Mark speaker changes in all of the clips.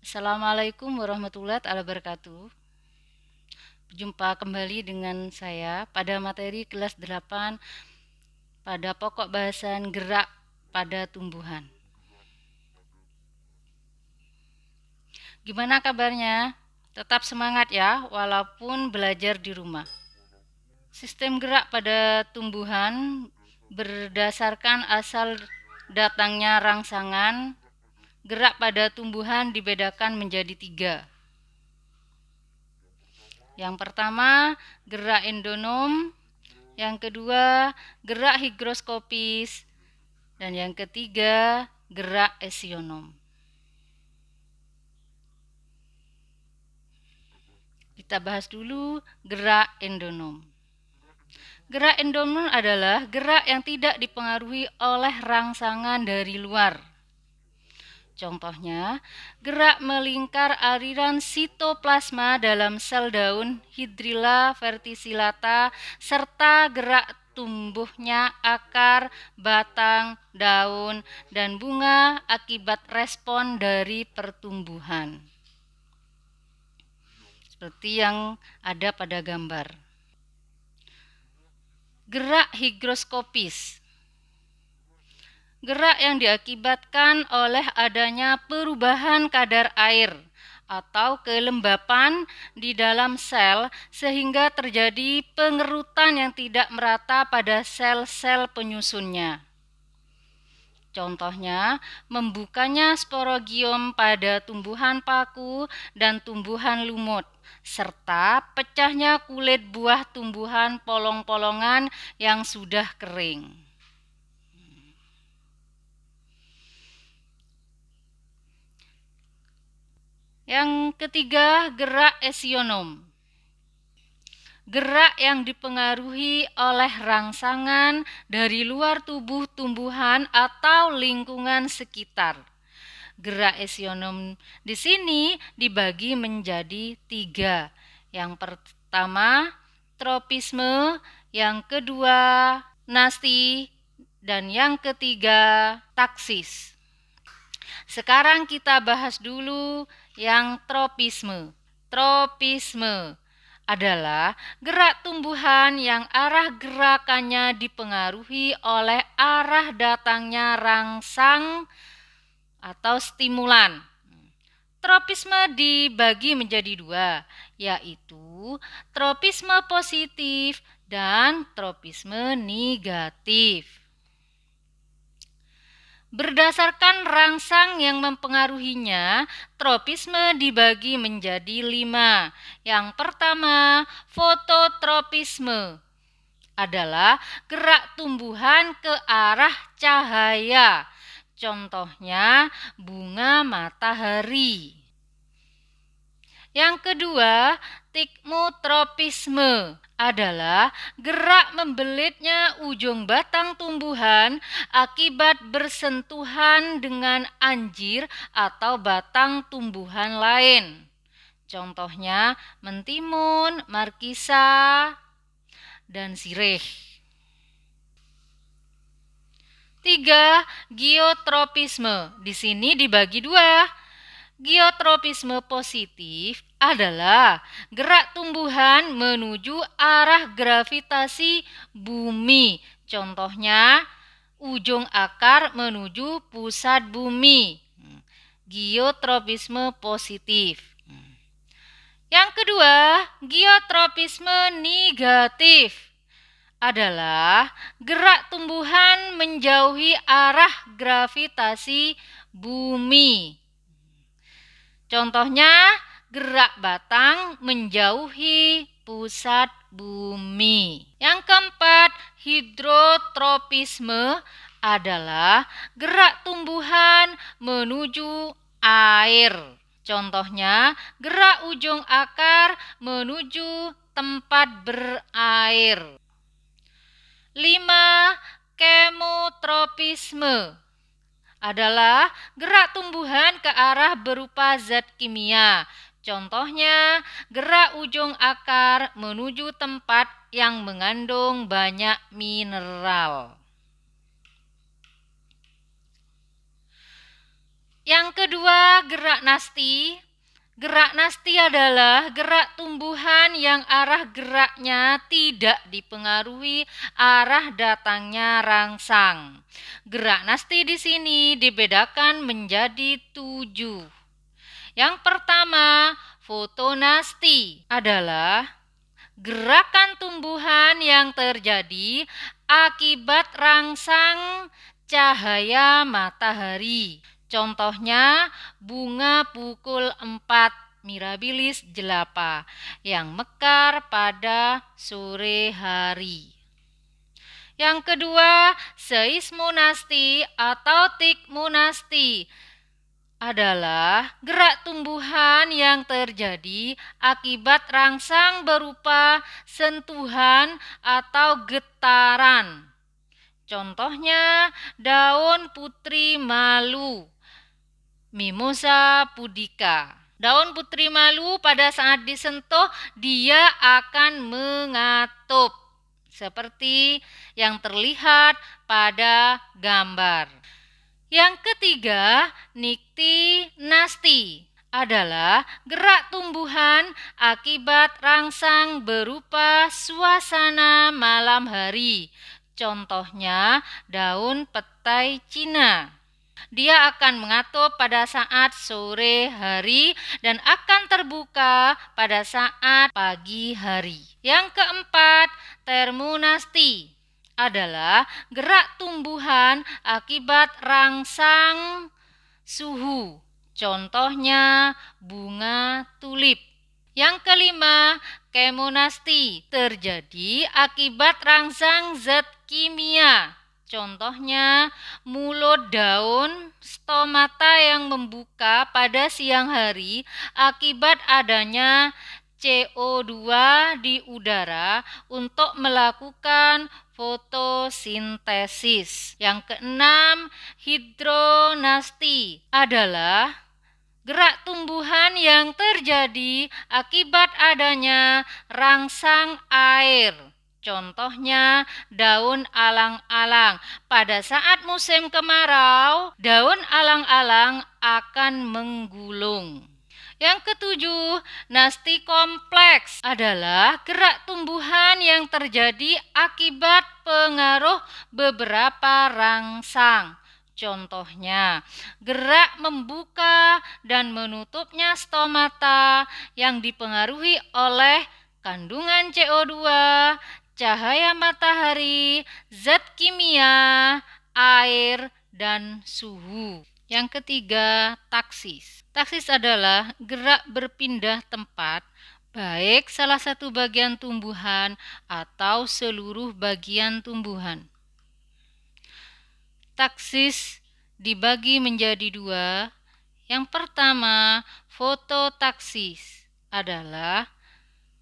Speaker 1: Assalamualaikum warahmatullahi wabarakatuh. Berjumpa kembali dengan saya pada materi kelas 8 pada pokok bahasan gerak pada tumbuhan. Gimana kabarnya? Tetap semangat ya, walaupun belajar di rumah. Sistem gerak pada tumbuhan berdasarkan asal datangnya rangsangan. Gerak pada tumbuhan dibedakan menjadi 3. Yang pertama, gerak endonom. Yang kedua, gerak higroskopis. Dan yang ketiga, gerak esionom. Kita bahas dulu gerak endonom. Gerak endonom adalah gerak yang tidak dipengaruhi oleh rangsangan dari luar. Contohnya, gerak melingkar aliran sitoplasma dalam sel daun Hydrilla verticillata serta gerak tumbuhnya akar, batang, daun, dan bunga akibat respon dari pertumbuhan. Seperti yang ada pada gambar. Gerak higroskopis. Gerak yang diakibatkan oleh adanya perubahan kadar air atau kelembapan di dalam sel sehingga terjadi pengerutan yang tidak merata pada sel-sel penyusunnya. Contohnya, membukanya sporogium pada tumbuhan paku dan tumbuhan lumut, serta pecahnya kulit buah tumbuhan polong-polongan yang sudah kering. Yang ketiga, gerak esionom. Gerak yang dipengaruhi oleh rangsangan dari luar tubuh tumbuhan atau lingkungan sekitar. Gerak esionom di sini dibagi menjadi 3. Yang pertama, tropisme, yang kedua, nasti, dan yang ketiga, taksis. Sekarang kita bahas dulu yang tropisme. Tropisme adalah gerak tumbuhan yang arah gerakannya dipengaruhi oleh arah datangnya rangsang atau stimulan. Tropisme dibagi menjadi 2, yaitu tropisme positif dan tropisme negatif. Berdasarkan rangsang yang mempengaruhinya, tropisme dibagi menjadi 5. Yang pertama, fototropisme adalah gerak tumbuhan ke arah cahaya. Contohnya, bunga matahari. Yang kedua, tikmotropisme adalah gerak membelitnya ujung batang tumbuhan akibat bersentuhan dengan anjir atau batang tumbuhan lain. Contohnya mentimun, markisa, dan sirih. 3. Geotropisme. Di sini dibagi 2. Geotropisme positif adalah gerak tumbuhan menuju arah gravitasi bumi. Contohnya, ujung akar menuju pusat bumi. Geotropisme positif. Yang kedua, geotropisme negatif adalah gerak tumbuhan menjauhi arah gravitasi bumi. Contohnya, gerak batang menjauhi pusat bumi. Yang keempat, hidrotropisme adalah gerak tumbuhan menuju air. Contohnya, gerak ujung akar menuju tempat berair. 5. Kemotropisme adalah gerak tumbuhan ke arah berupa zat kimia. Contohnya, gerak ujung akar menuju tempat yang mengandung banyak mineral. Yang kedua, gerak nasti. Gerak nasti adalah gerak tumbuhan yang arah geraknya tidak dipengaruhi arah datangnya rangsang. Gerak nasti di sini dibedakan menjadi 7. Yang pertama, fotonasti adalah gerakan tumbuhan yang terjadi akibat rangsang cahaya matahari. Contohnya bunga pukul 4 Mirabilis jelapa yang mekar pada sore hari. Yang kedua, seismonasti atau tikmonasti adalah gerak tumbuhan yang terjadi akibat rangsang berupa sentuhan atau getaran. Contohnya daun putri malu, Mimosa pudica. Daun putri malu pada saat disentuh dia akan mengatup seperti yang terlihat pada gambar. Yang ketiga, niktinasti adalah gerak tumbuhan akibat rangsang berupa suasana malam hari. Contohnya daun petai Cina. Dia akan mengatup pada saat sore hari dan akan terbuka pada saat pagi hari. Yang keempat, termonasti adalah gerak tumbuhan akibat rangsang suhu. Contohnya bunga tulip. Yang kelima, kemonasti terjadi akibat rangsang zat kimia. Contohnya mulut daun stomata yang membuka pada siang hari akibat adanya CO2 di udara untuk melakukan fotosintesis. Yang keenam, hidronasti adalah gerak tumbuhan yang terjadi akibat adanya rangsang air. Contohnya daun alang-alang. Pada saat musim kemarau, daun alang-alang akan menggulung. Yang ketujuh, nasti kompleks adalah gerak tumbuhan yang terjadi akibat pengaruh beberapa rangsang. Contohnya, gerak membuka dan menutupnya stomata yang dipengaruhi oleh kandungan CO2, cahaya matahari, zat kimia, air, dan suhu. Yang ketiga, taksis. Taksis adalah gerak berpindah tempat, baik salah satu bagian tumbuhan atau seluruh bagian tumbuhan. Taksis dibagi menjadi 2. Yang pertama, fototaksis adalah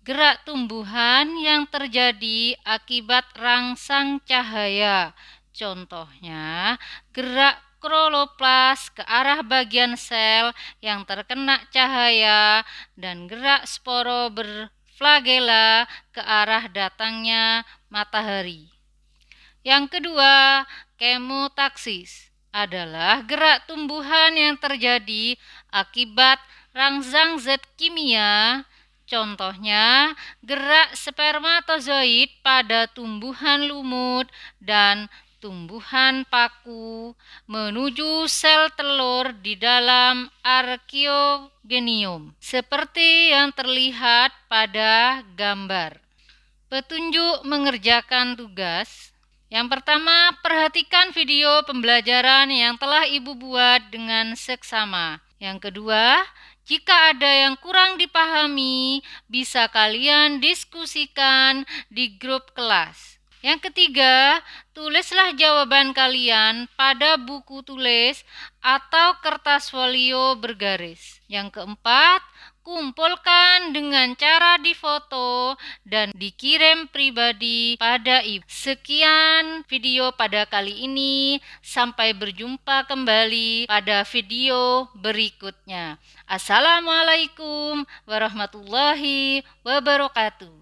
Speaker 1: gerak tumbuhan yang terjadi akibat rangsang cahaya. Contohnya, gerak kloroplas ke arah bagian sel yang terkena cahaya dan gerak sporo berflagela ke arah datangnya matahari. Yang kedua, kemotaksis adalah gerak tumbuhan yang terjadi akibat rangsang zat kimia. Contohnya, gerak spermatozoid pada tumbuhan lumut dan tumbuhan paku menuju sel telur di dalam arkeogenium, seperti yang terlihat pada gambar. Petunjuk mengerjakan tugas. Yang pertama, perhatikan video pembelajaran yang telah Ibu buat dengan seksama. Yang kedua, jika ada yang kurang dipahami, bisa kalian diskusikan di grup kelas. Yang ketiga, tulislah jawaban kalian pada buku tulis atau kertas folio bergaris. Yang keempat, kumpulkan dengan cara difoto dan dikirim pribadi pada Ibu. Sekian video pada kali ini. Sampai berjumpa kembali pada video berikutnya. Assalamualaikum warahmatullahi wabarakatuh.